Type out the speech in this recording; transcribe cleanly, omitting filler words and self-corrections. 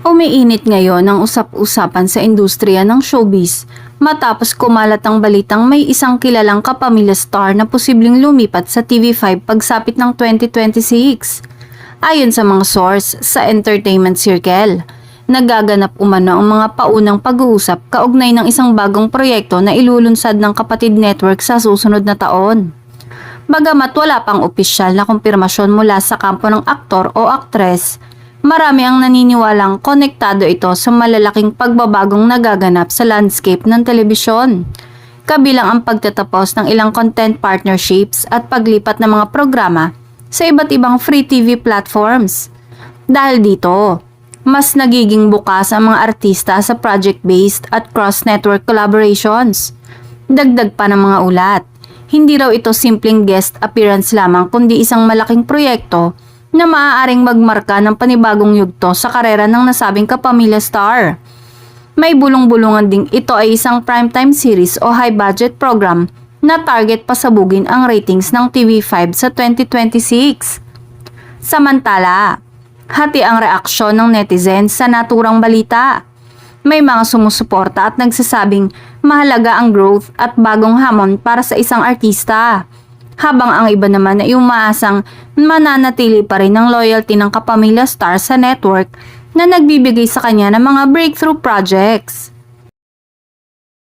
Umiinit ngayon ang usap-usapan sa industriya ng showbiz matapos kumalat ang balitang may isang kilalang kapamilya star na posibleng lumipat sa TV5 pagsapit ng 2026. Ayon sa mga source sa entertainment circle, nagaganap umano ang mga paunang pag-uusap kaugnay ng isang bagong proyekto na ilulunsad ng kapatid network sa susunod na taon. Bagamat wala pang opisyal na kumpirmasyon mula sa kampo ng aktor o aktres, marami ang naniniwalang konektado ito sa malalaking pagbabagong nagaganap sa landscape ng telebisyon, kabilang ang pagtatapos ng ilang content partnerships at paglipat ng mga programa sa iba't ibang free TV platforms. Dahil dito, mas nagiging bukas ang mga artista sa project-based at cross-network collaborations. Dagdag pa ng mga ulat, hindi raw ito simpleng guest appearance lamang kundi isang malaking proyekto na maaaring magmarka ng panibagong yugto sa karera ng nasabing kapamilya star. May bulong-bulungan ding ito ay isang primetime series o high-budget program na target pasabugin ang ratings ng TV5 sa 2026. Samantala, hati ang reaksyon ng netizens sa naturang balita. May mga sumusuporta at nagsasabing mahalaga ang growth at bagong hamon para sa isang artista. Habang ang iba naman ay umaasang mananatili pa rin ang loyalty ng kapamilya star sa network na nagbibigay sa kanya ng mga breakthrough projects.